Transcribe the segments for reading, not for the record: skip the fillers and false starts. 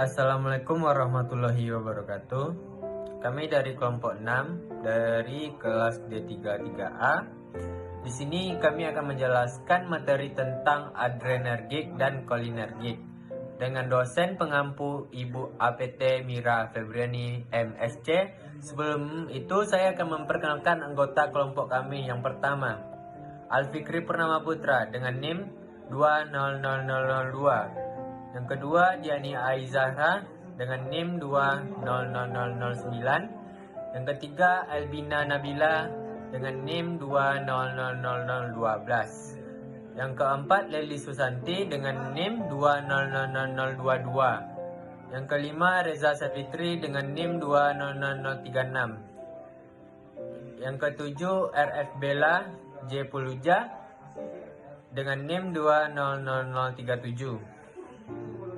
Assalamualaikum warahmatullahi wabarakatuh. Kami dari kelompok 6 dari kelas D33A. Di sini kami akan menjelaskan materi tentang adrenergik dan kolinergik dengan dosen pengampu Ibu APT Mira Febriani MSC. Sebelum itu saya akan memperkenalkan anggota kelompok kami yang pertama, Alfikri Purnama Putra dengan NIM 20002. Yang kedua, Diani Aizahra dengan NIM 20009. Yang ketiga, Albina Nabila dengan NIM 2000012. Yang keempat, Leli Susanti dengan NIM 2000022. Yang kelima, Reza Safitri dengan NIM 20036. Yang ketujuh, RF Bella J Puluja dengan NIM 20037.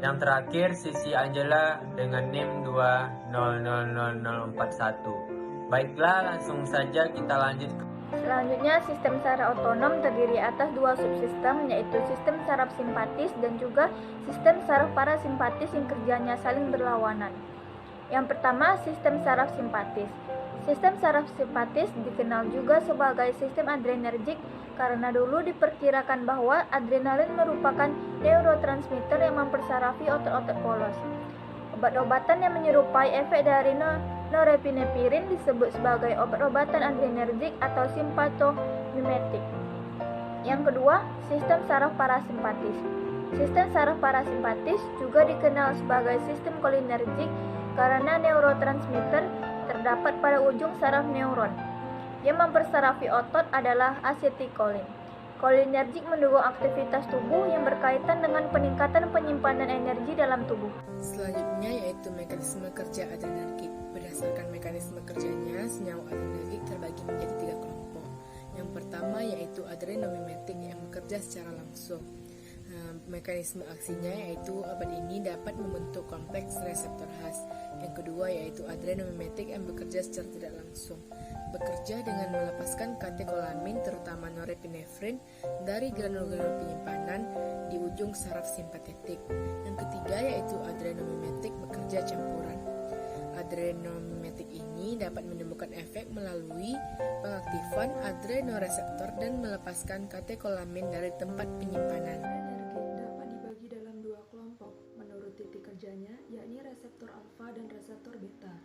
Yang terakhir, Sisi Angela dengan NIM 2000041. Baiklah, langsung saja kita lanjut. Selanjutnya, sistem saraf otonom terdiri atas dua subsistem, yaitu sistem saraf simpatis dan juga sistem saraf parasimpatis yang kerjanya saling berlawanan. Yang pertama, sistem saraf simpatis. Sistem saraf simpatis dikenal juga sebagai sistem adrenergik karena dulu diperkirakan bahwa adrenalin merupakan neurotransmitter yang mempersarafi otot-otot polos. Obat-obatan yang menyerupai efek dari norepinepirin disebut sebagai obat-obatan adrenergik atau simpatomimetik. Yang kedua, sistem saraf parasimpatis. Sistem saraf parasimpatis juga dikenal sebagai sistem kolinergik karena neurotransmitter terdapat pada ujung saraf neuron. Yang mempersarafi otot adalah asetilkolin. Kolinergik mendukung aktivitas tubuh yang berkaitan dengan peningkatan penyimpanan energi dalam tubuh. Selanjutnya yaitu mekanisme kerja adrenergik. Berdasarkan mekanisme kerjanya, senyawa adrenergik terbagi menjadi 3 kelompok. Yang pertama yaitu adrenomimetik yang bekerja secara langsung. Mekanisme aksinya yaitu obat ini dapat membentuk kompleks reseptor khas. Yang kedua yaitu adrenomimetik yang bekerja secara tidak langsung, bekerja dengan melepaskan katekolamin terutama norepinefrin dari granul-granul penyimpanan di ujung saraf simpatetik. Yang ketiga yaitu adrenomimetik bekerja campuran. Adrenomimetik ini dapat menemukan efek melalui pengaktifan adrenoreseptor dan melepaskan katekolamin dari tempat penyimpanan. Yakni reseptor alfa dan reseptor beta.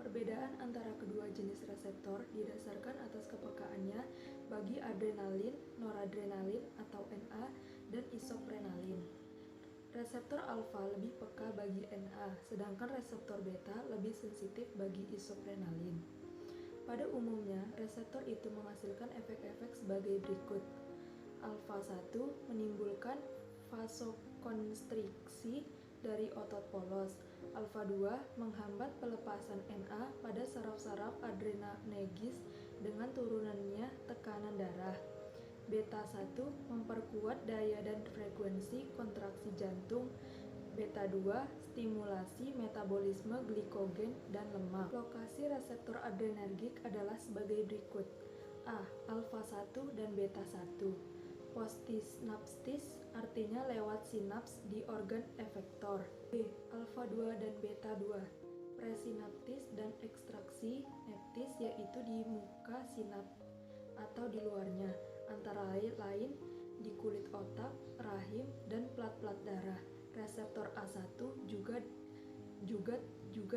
Perbedaan antara kedua jenis reseptor didasarkan atas kepekaannya bagi adrenalin, noradrenalin atau NA, dan isoprenalin. Reseptor alfa lebih peka bagi NA, sedangkan reseptor beta lebih sensitif bagi isoprenalin. Pada umumnya, reseptor itu menghasilkan efek-efek sebagai berikut. Alfa 1 menimbulkan vasokonstriksi dari otot polos. Alfa 2 menghambat pelepasan NA pada saraf-saraf adrenergis dengan turunannya tekanan darah. Beta 1 memperkuat daya dan frekuensi kontraksi jantung. Beta 2 stimulasi metabolisme glikogen dan lemak. Lokasi reseptor adrenergik adalah sebagai berikut. A. Alfa 1 dan beta 1. Postinapsis artinya lewat sinaps di organ efektor. B. Alfa 2 dan beta 2. Presinaptis dan ekstraksi neptis yaitu di muka sinaps atau di luarnya, antara lain di kulit otak, rahim, dan plat-plat darah. Reseptor A1 juga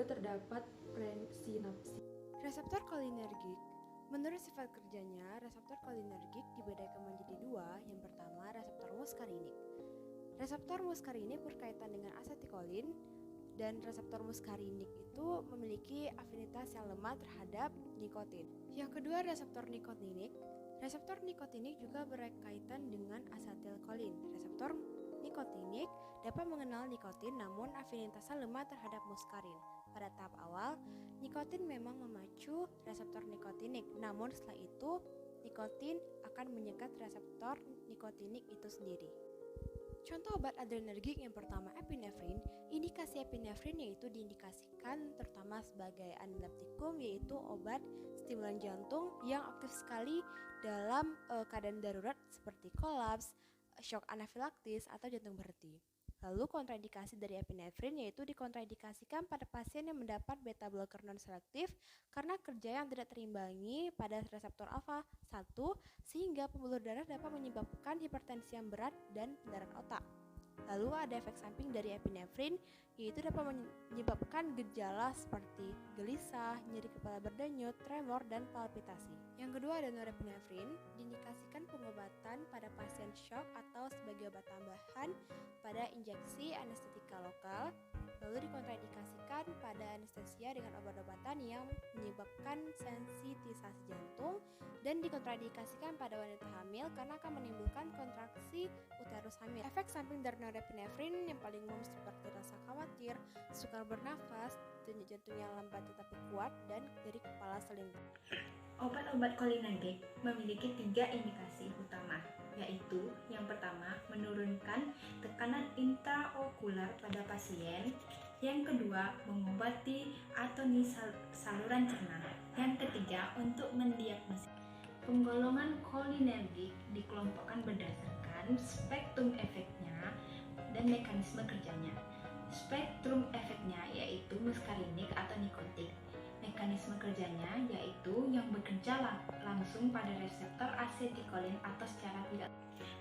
terdapat presinapsis. Reseptor kolinergik. Menurut sifat kerjanya, reseptor kolinergik dibedakan menjadi 2. Yang pertama, reseptor muskarinik. Reseptor muskarinik berkaitan dengan asetilkolin, dan reseptor muskarinik itu memiliki afinitas yang lemah terhadap nikotin. Yang kedua, reseptor nikotinik. Reseptor nikotinik juga berkaitan dengan asetilkolin. Reseptor nikotinik dapat mengenal nikotin namun afinitasnya lemah terhadap muskarin. Pada tahap awal, nikotin memang memacu reseptor nikotinik, namun setelah itu nikotin akan menyekat reseptor nikotinik itu sendiri. Contoh obat adrenergik yang pertama epinefrin. Indikasi epinefrin yaitu diindikasikan terutama sebagai antileptikum, yaitu obat stimulan jantung yang aktif sekali dalam keadaan darurat seperti kolaps, shock anafilaktis atau jantung berhenti. Lalu kontraindikasi dari epinefrin yaitu dikontraindikasikan pada pasien yang mendapat beta blocker non-selektif karena kerja yang tidak terimbangi pada reseptor alfa 1 sehingga pembuluh darah dapat menyebabkan hipertensi yang berat dan pendarahan otak. Lalu ada efek samping dari epinefrin yaitu dapat menyebabkan gejala seperti gelisah, nyeri kepala berdenyut, tremor, dan palpitasi. Yang kedua ada norepinefrin, diindikasikan pengobatan pada pasien shock atau sebagai obat tambahan pada injeksi anestetika lokal, lalu dikontraindikasikan pada anestesia dengan obat-obatan yang menyebabkan sensitisasi jantung, dan dikontraindikasikan pada wanita hamil karena akan menimbulkan kontraksi uterus hamil. Efek samping dari norepinefrin yang paling umum seperti rasa khawatir, sukar bernafas, denyut jantung yang lambat tetapi kuat, dan nyeri kepala selimut. Obat-obat kolinergik memiliki 3 indikasi utama, yaitu yang pertama menurunkan tekanan intraokular pada pasien, yang kedua mengobati atoni saluran cerna, yang ketiga untuk mendiagnosis. Penggolongan kolinergik dikelompokkan berdasarkan spektrum efeknya dan mekanisme kerjanya. Spektrum efeknya yaitu muskarinik atau nikotik. Mekanisme kerjanya yaitu yang bekerja langsung pada reseptor asetilkolin atau secara tidak.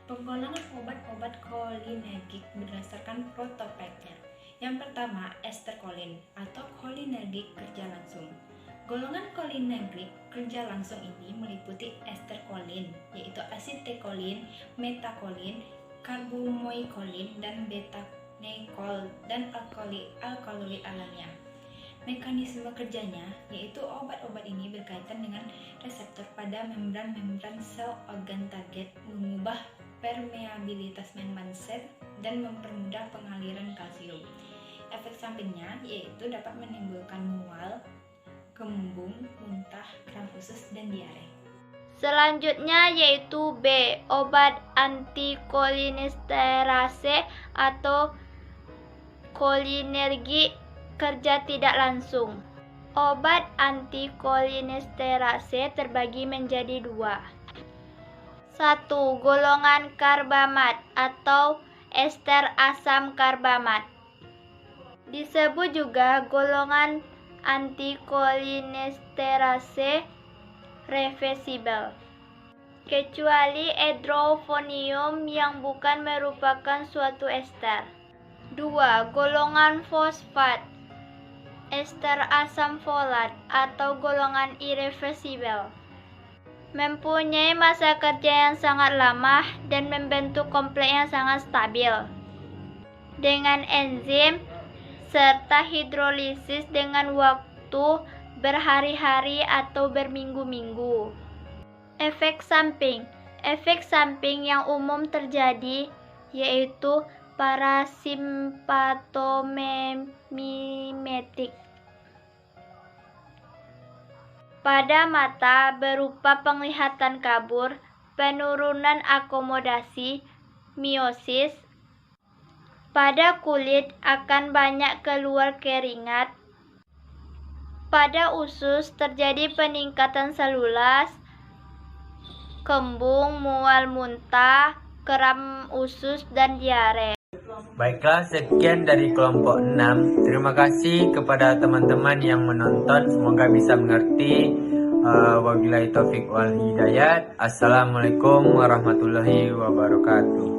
Penggolongan obat-obat kolinergik berdasarkan prototipenya. Yang pertama, esterkolin atau kolinergik kerja langsung. Golongan kolinergik kerja langsung ini meliputi esterkolin, yaitu asetilkolin, metakolin, karbomoikolin, dan beta-nekol, dan alkaloid alamiah. Mekanisme kerjanya yaitu obat-obat ini berkaitan dengan reseptor pada membran-membran sel organ target, mengubah permeabilitas membrana sel, dan mempermudah pengaliran kalsium. Efek sampingnya yaitu dapat menimbulkan mual, kembung, muntah, kram usus, dan diare. Selanjutnya yaitu B. Obat antikolinesterase atau kolinergi kerja tidak langsung. Obat antikolinesterase terbagi menjadi 2. 1. Golongan karbamat atau ester asam karbamat. Disebut juga golongan antikolinesterase reversibel, kecuali edrofonium yang bukan merupakan suatu ester. 2. Golongan fosfat, ester asam folat atau golongan irreversibel. Mempunyai masa kerja yang sangat lama dan membentuk kompleks yang sangat stabil dengan enzim serta hidrolisis dengan waktu berhari-hari atau berminggu-minggu. Efek samping yang umum terjadi yaitu parasimpatomimetik pada mata berupa penglihatan kabur, penurunan akomodasi, miosis. Pada kulit akan banyak keluar keringat. Pada usus terjadi peningkatan selulas, kembung, mual muntah, kram usus, dan diare. Baiklah, sekian dari kelompok 6. Terima kasih kepada teman-teman yang menonton. Semoga bisa mengerti. Wabillahi taufiq wal hidayat. Assalamualaikum warahmatullahi wabarakatuh.